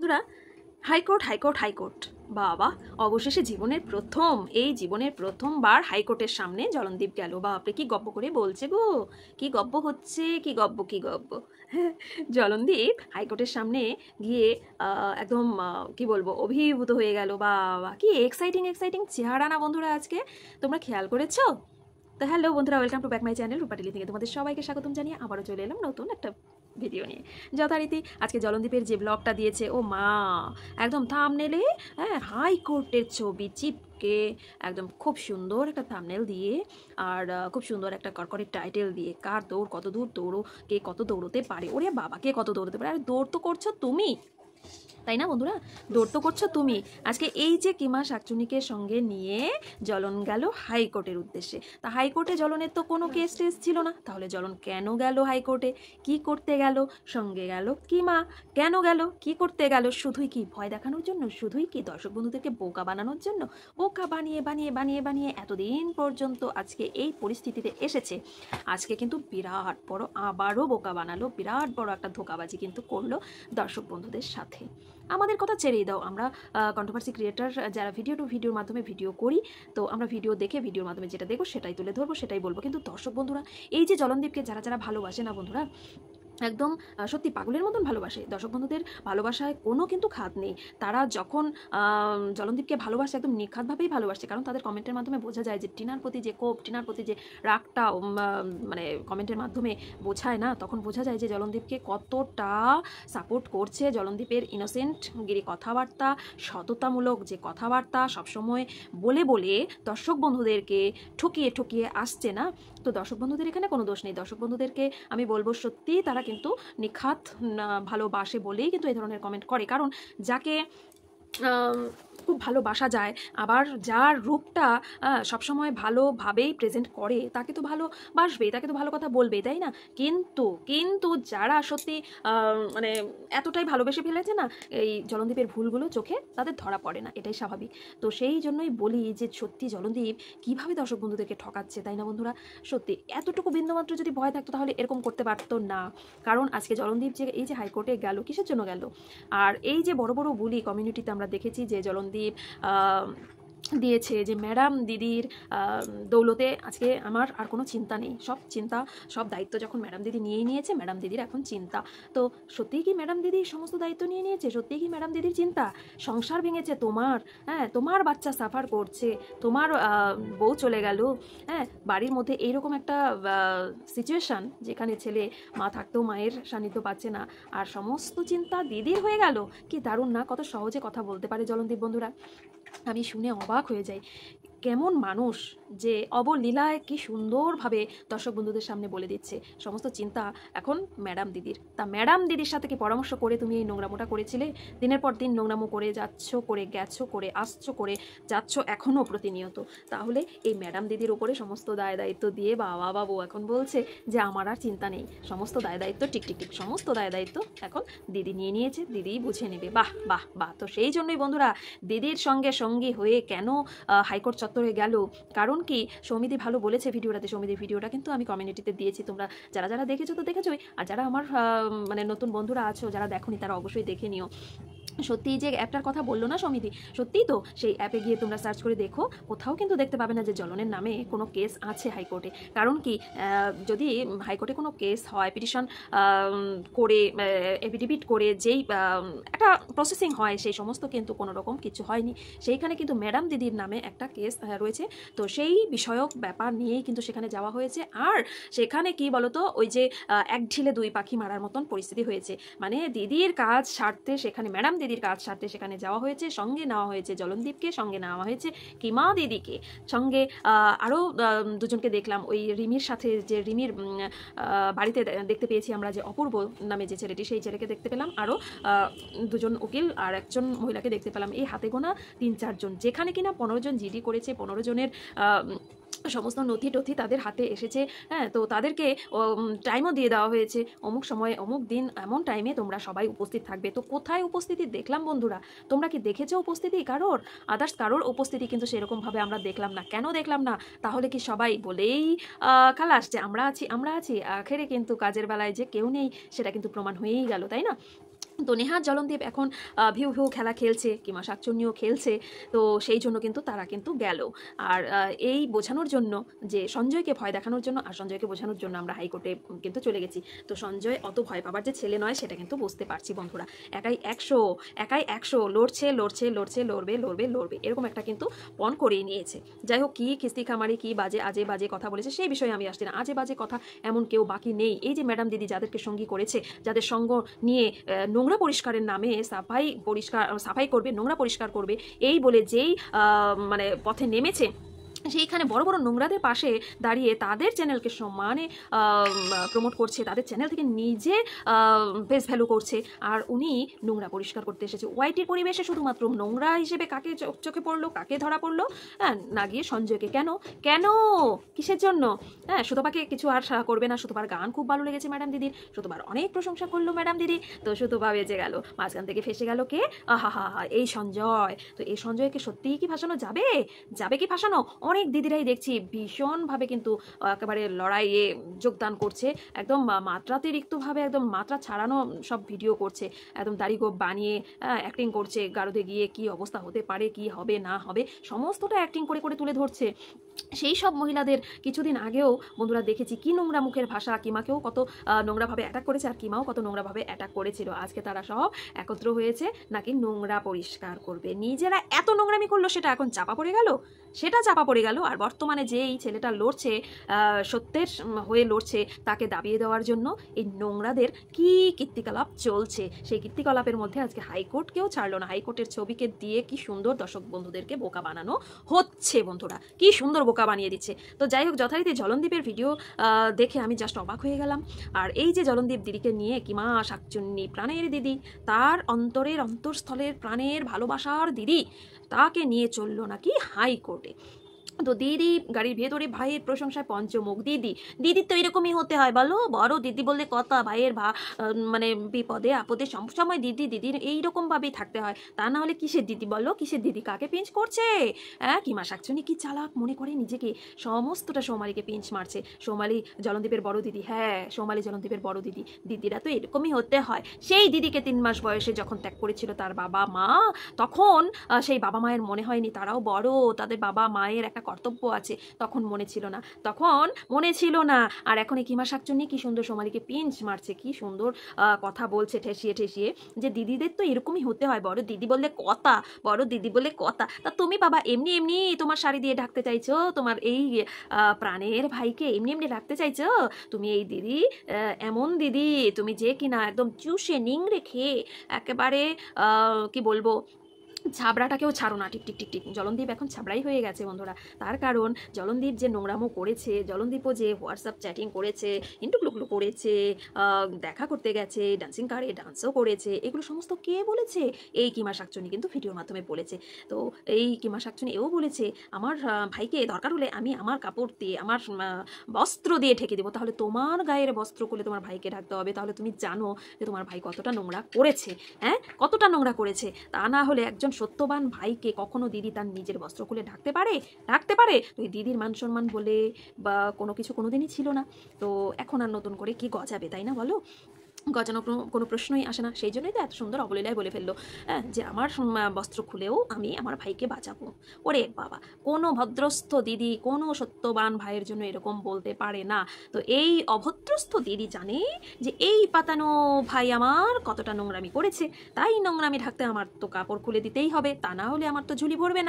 বন্ধুরা, high court high court high court বাবা, অবশেষে জীবনের প্রথমবার হাইকোর্টের সামনে জলনদীপ গেল। বাপরে কি গপ্প করে বলছে গো, কি গপ্প হচ্ছে, কি গপ্প। জলনদীপ হাইকোর্টের সামনে গিয়ে একদম কি বলবো, অভিভূত হয়ে গেল। বাবা কি এক্সাইটিং চেহারা না বন্ধুরা, আজকে তোমরা খেয়াল করেছো? তো হ্যালো বন্ধুরা, welcome to back my channel রূপাটিলি থেকে তোমাদের সবাইকে স্বাগতম জানিয়ে আবারও চলে এলাম নতুন একটা ভিডিও নিয়ে। যথারীতি আজকে জলনদীপের যে ব্লগটা দিয়েছে, ও মা, একদম থাম্বনেলে হাইকোর্টের ছবি চিপকে একদম খুব সুন্দর একটা থাম্বনেল দিয়ে আর খুব সুন্দর একটা কড়কড়ের টাইটেল দিয়ে, কার দৌড় কত দূর দৌড়ো, কে কত দৌড়তে পারে। ওরে বাবা, কে কত দৌড়তে পারে? আর দৌড় তো করছো তুমি, তাই না বন্ধুরা? দৌড় তো করছো তুমি। আজকে এই যে কিমা শাকচুনিকে সঙ্গে নিয়ে জলন গেল হাইকোর্টের উদ্দেশ্যে। তা হাইকোর্টে জলনের তো কোনো কেস টেস ছিল না, তাহলে জলন কেন গেল হাইকোর্টে? কি করতে গেল? সঙ্গে গেল কিমা। কেন গেল? কি করতে গেল? শুধুই কি ভয় দেখানোর জন্য? শুধুই কি দর্শক বন্ধুদেরকে বোকা বানানোর জন্য? বোকা বানিয়ে এতদিন পর্যন্ত আজকে এই পরিস্থিতিতে এসেছে। আজকে কিন্তু বিরাট বড় আবারও বোকা বানালো, বিরাট বড় একটা ধোঁকাবাজি কিন্তু করলো দর্শক বন্ধুদের সাথে। আমাদের কথা ছেড়েই দাও, আমরা কন্ট্রোভার্সি ক্রিয়েটার যারা ভিডিওর মাধ্যমে ভিডিও করি, তো আমরা ভিডিও দেখে ভিডিওর মাধ্যমে যেটা দেখো সেটাই তুলে ধরবো, সেটাই বলবো। কিন্তু দর্শক বন্ধুরা, এই যে জলনদীপকে যারা ভালোবাসে না বন্ধুরা, একদম সত্যি পাগলের মতন ভালোবাসে। দর্শক বন্ধুদের ভালোবাসায় কোনো কিন্তু খাত নেই। তারা যখন জলনদীপকে ভালোবাসে, একদম নিখাতভাবেই ভালোবাসে। কারণ তাদের কমেন্টের মাধ্যমে বোঝা যায় যে টিনার প্রতি যে কোপ, টিনার প্রতি যে রাগটা মানে কমেন্টের মাধ্যমে বোঝায় না, তখন বোঝা যায় যে জলনদীপকে কতটা সাপোর্ট করছে। জলনদীপের ইনোসেন্টগিরি কথাবার্তা, সততামূলক যে কথাবার্তা সবসময় বলে দর্শক বন্ধুদেরকে ঠকিয়ে আসছে না। তো দর্শক বন্ধুদের এখানে কোনো দোষ নেই। দর্শক বন্ধুদেরকে আমি বলবো, সত্যি তারা কিন্তু নিখাত ভালোবাসে বলেই কিন্তু এই ধরনের কমেন্ট করে। কারণ যাকে খুব ভালোবাসা যায়, আবার যার রূপটা সবসময় ভালোভাবেই প্রেজেন্ট করে, তাকে তো ভালোবাসবেই, তাকে তো ভালো কথা বলবেই, তাই না? কিন্তু যারা সত্যি মানে এতটাই ভালোবেসে ফেলেছে না, এই জলনদীপের ভুলগুলো চোখে তাদের ধরা পড়ে না, এটাই স্বাভাবিক। তো সেই জন্যই বলি যে সত্যি জলনদীপ কীভাবে দর্শক বন্ধুদেরকে ঠকাচ্ছে, তাই না বন্ধুরা? সত্যি এতটুকু বিন্দুমাত্র যদি ভয় থাকতো তাহলে এরকম করতে পারতো না। কারণ আজকে জলনদীপ যে এই যে হাইকোর্টে গেল, কিসের জন্য গেল? আর এই যে বড় বুলি কমিউনিটিতে আমরা দেখেছি যে জলনদীপ দিয়েছে যে ম্যাডাম দিদির দৌলতে আজকে আমার আর কোনো চিন্তা নেই, সব দায়িত্ব যখন ম্যাডাম দিদি নিয়েই নিয়েছে, ম্যাডাম দিদির এখন চিন্তা। তো সত্যিই কি ম্যাডাম দিদি সমস্ত দায়িত্ব নিয়ে নিয়েছে? সত্যিই কি ম্যাডাম দিদির চিন্তা? সংসার ভেঙেছে তোমার, তোমার বাচ্চা সাফার করছে, তোমার বউ চলে গেল, বাড়ির মধ্যে এইরকম একটা সিচুয়েশান যেখানে ছেলে মা থাকতেও মায়ের সান্নিধ্য পাচ্ছে না, আর সমস্ত চিন্তা দিদির হয়ে গেল। কি দারুণ না, কত সহজে কথা বলতে পারে জলনদীপ বন্ধুরা। আমি শুনে অবাক হয়ে যাই, কেমন মানুষ যে অবলীলায় কি সুন্দরভাবে দর্শক বন্ধুদের সামনে বলে দিচ্ছে সমস্ত চিন্তা এখন ম্যাডাম দিদির। তা ম্যাডাম দিদির সাথে কি পরামর্শ করে তুমি এই নোংরামোটা করেছিলে? দিনের পর দিন নোংরামো করে যাচ্ছ, করে গেছো, করে আসছো, করে যাচ্ছ এখনও প্রতিনিয়ত। তাহলে এই ম্যাডাম দিদির উপরে সমস্ত দায় দায়িত্ব দিয়ে বাবু এখন বলছে যে আমার আর চিন্তা নেই, সমস্ত দায় দায়িত্ব টিক সমস্ত দায় দায়িত্ব এখন দিদি নিয়ে নিয়েছে, দিদিই বুঝে নেবে। বাহ। তো সেই জন্যই বন্ধুরা, দিদির সঙ্গী হয়ে কেন হাইকোর্ট চত্বরে গেল? কারণ কি, সৌমিদি ভালো বলেছে ভিডিওটাতে। সৌমিদির ভিডিওটা কিন্তু আমি কমিউনিটিতে দিয়েছি, তোমরা যারা দেখেছো তো দেখেছোই, আর যারা আমার মানে নতুন বন্ধুরা আছো যারা দেখোনি তারা অবশ্যই দেখে নিও। সত্যিই যে অ্যাপটার কথা বললো না সমিতি, সত্যিই তো সেই অ্যাপে গিয়ে তোমরা সার্চ করে দেখো, কোথাও কিন্তু দেখতে পাবে না যে জলনের নামে কোনো কেস আছে হাইকোর্টে। কারণ কি, যদি হাইকোর্টে কোনো কেস হয়, পিটিশন করে, এফিডেভিট করে যেই একটা প্রসেসিং হয়, সেই সমস্ত কিন্তু কোনো রকম কিছু হয়নি। সেইখানে কিন্তু ম্যাডাম দিদির নামে একটা কেস রয়েছে। তো সেই বিষয়ক ব্যাপার নিয়েই কিন্তু সেখানে যাওয়া হয়েছে। আর সেখানে কি বলতো, ওই যে এক ঢিলে দুই পাখি মারার মতন পরিস্থিতি হয়েছে। মানে দিদির কাজ সারতে সেখানে, ম্যাডাম দিদির কাজ সারতে সেখানে যাওয়া হয়েছে। সঙ্গে নেওয়া হয়েছে জলনদীপকে, সঙ্গে নেওয়া হয়েছে কিমা দিদিকে, সঙ্গে আরও দুজনকে দেখলাম। ওই রিমির সাথে, যে রিমির বাড়িতে দেখতে পেয়েছি আমরা যে অপূর্ব নামে যে ছেলেটি, সেই ছেলেকে দেখতে পেলাম। আরও দুজন উকিল আর একজন মহিলাকে দেখতে পেলাম। এই হাতে গোনা 3-4 জন, যেখানে কিনা 15 জন জিডি করেছে, 15 জনের সমস্ত নথি টথি তাদের হাতে এসেছে। তো তাদেরকে টাইমও দিয়ে দেওয়া হয়েছে, অমুক সময়ে অমুক দিন এমন টাইমে তোমরা সবাই উপস্থিত থাকবে। তো কোথায় উপস্থিতি দেখলাম বন্ধুরা? তোমরা কি দেখেছো উপস্থিতি কারোর? আদার্স কারোর উপস্থিতি কিন্তু সেরকমভাবে আমরা দেখলাম না। কেন দেখলাম না? তাহলে কি সবাই বলেই খালাস যে আমরা আছি? আখেরে কিন্তু কাজের বেলায় যে কেউ নেই সেটা কিন্তু প্রমাণ হয়েই গেল, তাই না? তো নেহাত জলনদীপ এখন ভিউ ভিউ খেলা খেলছে, কিমা শাকচুন্নিও খেলছে। তো সেই জন্য কিন্তু তারা কিন্তু গেল। আর এই বোঝানোর জন্য যে সঞ্জয়কে ভয় দেখানোর জন্য আর সঞ্জয়কে বোঝানোর জন্য আমরা হাইকোর্টে কিন্তু চলে গেছি। তো সঞ্জয় অত ভয় পাবার যে ছেলে নয় সেটা কিন্তু বুঝতে পারছি বন্ধুরা। একাই একশো লড়ছে লড়ছে লড়ছে, লড়বে লড়বে লড়বে, এরকম একটা কিন্তু পণ করেই নিয়েছে। যাই হোক, কি কিস্তি খামারি কি আজে বাজে কথা বলেছে সেই বিষয়ে আমি আসছি না। আজে বাজে কথা এমন কেউ বাকি নেই। এই যে ম্যাডাম দিদি যাদেরকে সঙ্গী করেছে, যাদের সঙ্গ নিয়ে নোংরা পরিষ্কারের নামে সাফাই করবে, নোংরা পরিষ্কার করবে এই বলে যেই মানে পথে নেমেছে, সেইখানে বড় বড় নোংরাদের পাশে দাঁড়িয়ে তাদের চ্যানেলকে সম্মানে প্রমোট করছে, তাদের চ্যানেল থেকে নিজে বেশ ভ্যালু করছে। আর উনি নোংরা পরিষ্কার করতে এসেছে ওয়াইটির পরিবেশে, শুধুমাত্র নোংরা হিসেবে কাকে চোখে পড়লো, কাকে ধরা পড়লো? হ্যাঁ, না গিয়ে সঞ্জয়কে। কেন কিসের জন্য? হ্যাঁ, সুতপাকে কিছু আর করবে না। সুতপার গান খুব ভালো লেগেছে ম্যাডাম দিদির, সুতপার অনেক প্রশংসা করলো ম্যাডাম দিদি। তো সুতপা বেঁচে গেল, মাঝখান থেকে ফেসে গেল কে? আহা, এই সঞ্জয়। তো এই সঞ্জয়কে সত্যিই কি ফাঁসানো যাবে কি ফাঁসানো? অনেক দিদিরাই দেখছি ভীষণভাবে কিন্তু একেবারে লড়াইয়ে যোগদান করছে, একদম মাত্রাতিরিক্তভাবে, একদম মাত্রা ছাড়ানো সব ভিডিও করছে, একদম দাড়ি গোপ বানিয়ে অ্যাক্টিং করছে। গারদে গিয়ে কি অবস্থা হতে পারে, কি হবে না হবে, সমস্তটা অ্যাক্টিং করে করে তুলে ধরছে। সেই সব মহিলাদের কিছুদিন আগেও বন্ধুরা দেখেছি কি নোংরা মুখের ভাষা, কিমাকেও কত নোংরাভাবে অ্যাটাক করেছে, আর কিমাও কত নোংরাভাবে অ্যাটাক করেছিল। আজকে তারা সব একত্র হয়েছে নাকি নোংরা পরিষ্কার করবে। নিজেরা এত নোংরামি করলো, সেটা এখন চাপা পড়ে গেল। আর বর্তমানে যে এই ছেলেটা লড়ছে, সত্যের হয়ে লড়ছে, তাকে দাবিয়ে দেওয়ার জন্য এই নোংরাদের কি কীর্তিকলাপ চলছে। সেই কীর্তিকলাপের মধ্যে আজকে হাইকোর্টকেও ছাড়লো না। হাইকোর্টের ছবিকে দিয়ে কি সুন্দর দর্শক বন্ধুদেরকে বোকা বানানো হচ্ছে বন্ধুরা, কি সুন্দর বোকা বানিয়ে দিচ্ছে। তো যাই হোক, যথারীতি জলনদীপের ভিডিও দেখে আমি জাস্ট অবাক হয়ে গেলাম। আর এই যে জলনদীপ দিদিকে নিয়ে, কিমা শাকচুন্নি প্রাণের দিদি, তার অন্তরস্থলের প্রাণের ভালোবাসার দিদি, তাকে নিয়ে চললো নাকি হাইকোর্টে। তো দিদি গাড়ির ভেতরে ভাইয়ের প্রশংসায় পঞ্চমুখ। দিদির তো এরকমই হতে হয় বলো, বড় দিদি বললে কথা, ভাইয়ের মানে বিপদে আপদে সবসময় দিদির এইরকমভাবেই থাকতে হয়। তা না হলে কিসের দিদি বলো, কিসের দিদি? কাকে পিঞ্চ করছে? হ্যাঁ, কিমা শাকচুন্নি কি চালাক মনে করে নিজেকে, সমস্তটা সৌমালিকে পিঞ্চ মারছে। সৌমালি জলনদীপের বড় দিদি, হ্যাঁ সৌমালি জলনদীপের বড় দিদি। দিদিরা তো এরকমই হতে হয়। সেই দিদিকে 3 মাস বয়সে যখন ত্যাগ করেছিল তার বাবা মা, তখন সেই বাবা মায়ের মনে হয়নি তারাও বড়, তাদের বাবা মায়ের একটা কর্তব্য আছে, তখন মনে ছিল না। আর এখন এই কিমা শাকচুন্নি কি সুন্দর সৌমালিকে পিঞ্চ মারছে, কি সুন্দর কথা বলছে ঠেসিয়ে যে দিদিদের তো এরকমই হতে হয়, বড় দিদি বললে কথা। তা তুমি বাবা এমনি তোমার শাড়ি দিয়ে ঢাকতে চাইছো, তোমার এই প্রাণের ভাইকে এমনি রাখতে চাইছো? তুমি এই দিদি, এমন দিদি তুমি যে কিনা একদম চুষে নিংড়ে খেয়ে একেবারে কি বলবো, ছাবড়াটাকেও ছাড়ো না। টিক। জলনদীপ এখন ছাবড়াই হয়ে গেছে বন্ধুরা। তার কারণ জলনদীপ যে নোংরামো করেছে, জলনদীপও যে হোয়াটসঅ্যাপ চ্যাটিং করেছে, ইন্টুকলুকলু করেছে, দেখা করতে গেছে, ডান্সিং কারে ডান্সও করেছে, এগুলো সমস্ত কে বলেছে? এই কিমা শাকচুন্নি কিন্তু ভিডিওর মাধ্যমে বলেছে। তো এই কিমা শাকচুন্নি এও বলেছে, আমার ভাইকে দরকার হলে আমি আমার কাপড় দিয়ে, আমার বস্ত্র দিয়ে ঢেকে দেবো। তাহলে তোমার গায়ের বস্ত্র খুলে তোমার ভাইকে ঢাকতে হবে। তাহলে তুমি জানো যে তোমার ভাই কতটা নোংরা করেছে, হ্যাঁ কতটা নোংরা করেছে। তা না হলে একজন সত্যবান ভাইকে কখনো দিদি তার নিজের বস্ত্র খুলে ঢাকতে পারে? তুই দিদির মান সম্মান বলে বা কোনো কিছু কোনোদিনই ছিল না। তো এখন আর নতুন করে কি গজাবে, তাই না বলো? গজানো কোনো প্রশ্নই আসে না। সেই জন্যই তো এত সুন্দর অবলীলায় বলে ফেললো যে আমার বস্ত্র খুলেও আমি আমার ভাইকে বাঁচাবো। ওরে বাবা, কোনো ভদ্রস্থ দিদি কোনো সত্যবান ভাইয়ের জন্য এরকম বলতে পারে না। তো এই অভদ্রস্থ দিদি জানে যে এই পাতানো ভাই আমার কতটা নোংরামি করেছে, তাই নোংরামি ঢাকতে আমার তো কাপড় খুলে দিতেই হবে। তা না হলে আমার তো ঝুলি ভরবে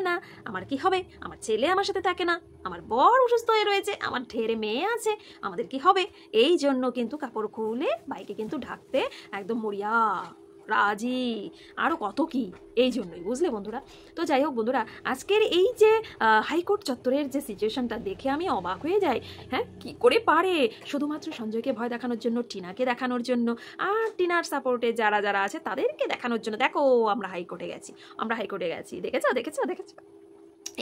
না। আমার কি হবে? আমার ছেলে আমার সাথে থাকে না, আমার বর অসুস্থ হয়ে রয়েছে, আমার ঢেরে মেয়ে আছে, আমাদের কি হবে? এই জন্য কিন্তু কাপড় খুলে বাইকে কিন্তু ঢাকতে একদম মরিয়া রাজি, আরও কত কি, এই জন্যই, বুঝলে বন্ধুরা? তো যাই হোক বন্ধুরা, আজকের এই যে হাইকোর্ট চত্বরের যে সিচুয়েশনটা দেখে আমি অবাক হয়ে যাই। হ্যাঁ, কি করে পারে শুধুমাত্র সঞ্জয়কে ভয় দেখানোর জন্য, টিনাকে দেখানোর জন্য, আর টিনার সাপোর্টে যারা আছে তাদেরকে দেখানোর জন্য। দেখো আমরা হাইকোর্টে গেছি, দেখেছো?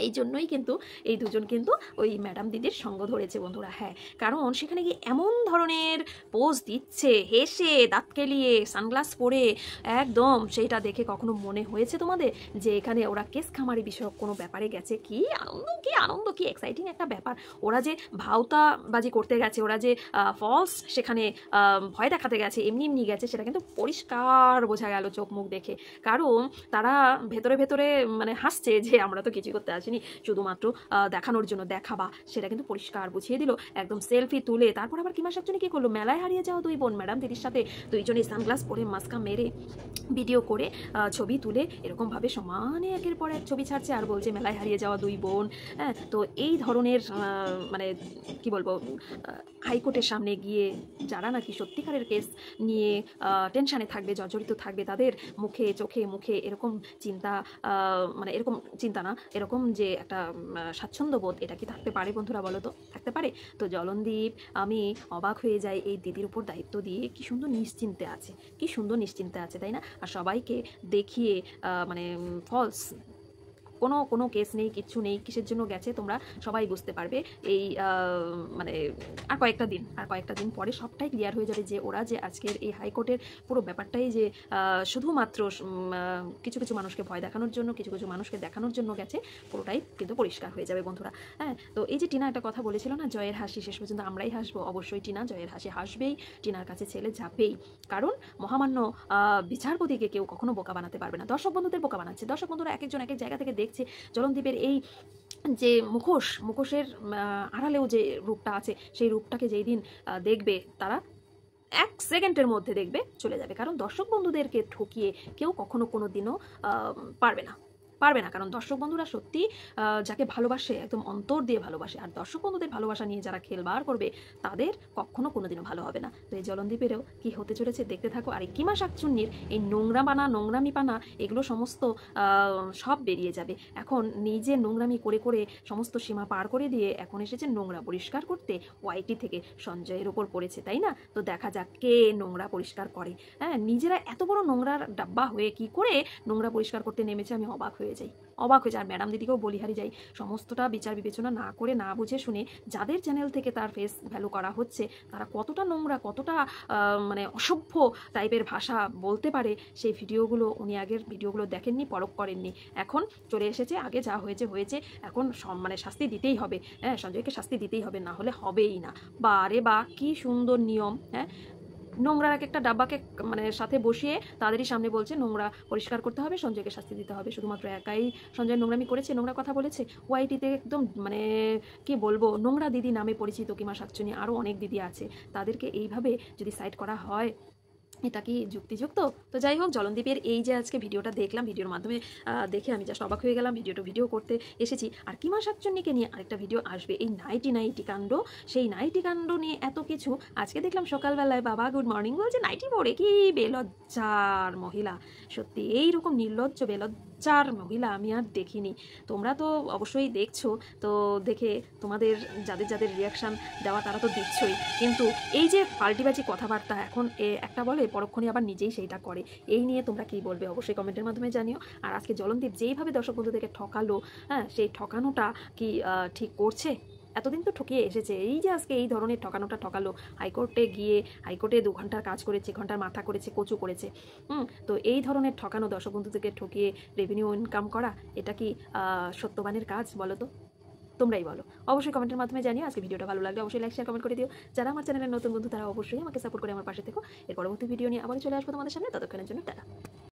এই জন্যই কিন্তু এই দুজন কিন্তু ওই ম্যাডাম দিদির সঙ্গ ধরেছে বন্ধুরা। হ্যাঁ, কারণ সেখানে গিয়ে এমন ধরনের পোজ দিচ্ছে, হেসে দাঁত কেলিয়ে সানগ্লাস পরে, একদম সেইটা দেখে কখনো মনে হয়েছে তোমাদের যে এখানে ওরা কেস খামারি বিষয়ক কোনো ব্যাপারে গেছে? কি আনন্দ, কি আনন্দ, কি এক্সাইটিং একটা ব্যাপার। ওরা যে ভাওতাবাজি করতে গেছে, ওরা যে ফলস সেখানে ভয় দেখাতে গেছে, এমনি এমনি গেছে, সেটা কিন্তু পরিষ্কার বোঝা গেল চোখ মুখ দেখে। কারণ তারা ভেতরে ভেতরে মানে হাসছে যে আমরা তো কিছু করতে আসিনি, শুধুমাত্র দেখানোর জন্য দেখাবা, সেটা কিন্তু পরিষ্কার বুঝিয়ে দিল। একদম সেলফি তুলে তারপর আবার কিমা শাকচুনি কি করলো, মেলায় হারিয়ে যাওয়া দুই বোন ম্যাডাম দিদির সাথে দুইজনে সানগ্লাস পরে মাস্কা মেরে ভিডিও করে ছবি তুলে এরকমভাবে সমানে একের পর এক ছবি ছাড়ছে আর বলছে মেলায় হারিয়ে যাওয়া দুই বোন। হ্যাঁ, তো এই ধরনের মানে কি বলবো, হাইকোর্টের সামনে গিয়ে যারা নাকি সত্যিকারের কেস নিয়ে টেনশানে থাকবে, জর্জরিত থাকবে, তাদের মুখে চোখে মুখে এরকম চিন্তা, মানে এরকম চিন্তা না, এরকম যে একটা স্বাচ্ছন্দ্যবোধ, এটা কি থাকতে পারে বন্ধুরা, বলো তো? থাকতে পারে? তো জলনদীপ, আমি অবাক হয়ে যাই এই দিদির উপর দায়িত্ব দিয়ে, কি সুন্দর নিশ্চিন্তে আছে, কি সুন্দর নিশ্চিন্তে আছে, তাই না? আর সবাইকে দেখিয়ে মানে ফলস কোনো কোনো কেস নেই, কিচ্ছু নেই, কিসের জন্য গেছে তোমরা সবাই বুঝতে পারবে। এই মানে আর কয়েকটা দিন পরে সবটাই ক্লিয়ার হয়ে যাবে যে ওরা যে আজকের এই হাইকোর্টের পুরো ব্যাপারটাই যে শুধুমাত্র কিছু কিছু মানুষকে ভয় দেখানোর জন্য, কিছু কিছু মানুষকে দেখানোর জন্য গেছে, পুরোটাই কিন্তু পরিষ্কার হয়ে যাবে বন্ধুরা। হ্যাঁ, তো এই যে টিনা একটা কথা বলেছিল না, জয়ের হাসি শেষ পর্যন্ত আমরাই হাসবো, অবশ্যই টিনা জয়ের হাসি হাসবেই, টিনার কাছে ছেলে যাবেই। কারণ মহামান্য বিচারপতিকে কেউ কখনো বোকা বানাতে পারবে না। দর্শক বন্ধুদের বোকা বানাচ্ছে, দর্শক বন্ধুরা এক একজন এক এক জায়গা থেকে দেখছে জলনদীপের এই যে মুখোশের আড়ালেও যে রূপটা আছে, সেই রূপটাকে যেই দিন দেখবে তারা 1 সেকেন্ডের মধ্যে দেখবে চলে যাবে। কারণ দর্শক বন্ধুদেরকে ঠকিয়ে কেউ কখনো কোনো দিনও পারবে না, কারণ দর্শক বন্ধুরা সত্যি যাকে ভালোবাসে একদম অন্তর দিয়ে ভালোবাসে, আর দর্শক বন্ধুদের ভালোবাসা নিয়ে যারা খেলবার করবে তাদের কখনো কোনোদিনও ভালো হবে না। তো এই জলনদীপেরও কি হতে চলেছে দেখতে থাকো। আর এই কিমা শাকচুন্নির এই নোংরামি পানা এগুলো সমস্ত সব বেরিয়ে যাবে। এখন নিজে নোংরামি করে করে সমস্ত সীমা পার করে দিয়ে এখন এসেছে নোংরা পরিষ্কার করতে, ওয়াইটি থেকে সঞ্জয়ের ওপর পড়েছে, তাই না? তো দেখা যাক কে নোংরা পরিষ্কার করে। হ্যাঁ, নিজেরা এত বড় নোংরার ডাব্বা হয়ে কি করে নোংরা পরিষ্কার করতে নেমেছে, আমি অবাক হয়ে যাই। আর ম্যাডাম দিদিকেও বলিহারি যাই, সমস্তটা বিচার বিবেচনা না করে, না বুঝে শুনে যাদের চ্যানেল থেকে তার ফেস ভ্যালু করা হচ্ছে, তারা কতটা নোংরা, কতটা মানে অসভ্য টাইপের ভাষা বলতে পারে, সেই ভিডিওগুলো উনি আগের ভিডিওগুলো দেখেননি, পরখ করেননি। এখন চলে এসেছে, আগে যা হয়েছে হয়েছে, এখন মানে শাস্তি দিতেই হবে। হ্যাঁ, সঞ্জয়কে শাস্তি দিতেই হবে, না হলে হবেই না। বা কি সুন্দর নিয়ম। হ্যাঁ, নোংরার একটা ডাব্বাকে মানে সাথে বসিয়ে তাদেরই সামনে বলছে নোংরা পরিষ্কার করতে হবে, সঞ্জয়কে শাস্তি দিতে হবে। শুধুমাত্র একাই সঞ্জয় নোংরামি করেছে, নোংরা কথা বলেছে, ওয়াইটিতে একদম মানে কি বলবো, নোংরা দিদি নামে পরিচিত কিমা শাকচুনি, আরও অনেক দিদি আছে, তাদেরকে এইভাবে যদি সাইড করা হয়, এটা কি যুক্তিযুক্ত? তো যাই হোক, জলনদীপের এই যে আজকে ভিডিওটা দেখলাম, ভিডিওর মাধ্যমে দেখে আমি জাস্ট অবাক হয়ে গেলাম। ভিডিও করতে এসেছি। আর কিমা শাকচুন্নিকে নিয়ে আরেকটা ভিডিও আসবে, এই নাইটি কাণ্ড, সেই নাইটি কাণ্ড নিয়ে এত কিছু। আজকে দেখলাম সকালবেলায় বাবা গুড মর্নিং বলছে, নাইটি পরে, কি বেলজ্জার মহিলা, সত্যি এইরকম নির্লজ্জ বেলজ্জার মহিলা আমি আর দেখিনি। তোমরা তো অবশ্যই দেখছো, তো দেখে তোমাদের যাদের যাদের রিয়াকশান দেওয়া তারা তো দিচ্ছই, কিন্তু এই যে পাল্টিবাজি কথাবার্তা এখন একটা বলে পরক্ষণে আবার নিজেই সেইটা করে, এই নিয়ে তোমরা কি বলবে অবশ্যই কমেন্টের মাধ্যমে জানিও। আর আজকে জলনদীপ যেইভাবে দর্শক বন্ধুদেরকে ঠকালো, হ্যাঁ, সেই ঠকানোটা কি ঠিক করছে? এতদিন তো ঠকিয়ে এসেছে, এই যে আজকে এই ধরনের ঠকানোটা ঠকালো, হাইকোর্টে গিয়ে হাইকোর্টে 2 ঘন্টার কাজ করেছে, ঘন্টার মাথা করেছে, কচু করেছে। তো এই ধরনের ঠকানো, দর্শক বন্ধুদেরকে ঠকিয়ে রেভিনিউ ইনকাম করা, এটা কি সত্যবানের কাজ বলো তো? তোমরাই বলো, অবশ্যই কমেন্টের মাধ্যমে জানিও। আজকে ভিডিওটা ভালো লাগলে অবশ্যই লাইক শেয়ার কমেন্ট করে দিও। যারা আমার চ্যানেলের নতুন বন্ধু তারা অবশ্যই আমাকে সাপোর্ট করে আমার পাশে থেকো। এর পরবর্তী ভিডিও নিয়ে আবার চলে আসবো তোমাদের সামনে, ততক্ষণের জন্য টাটা।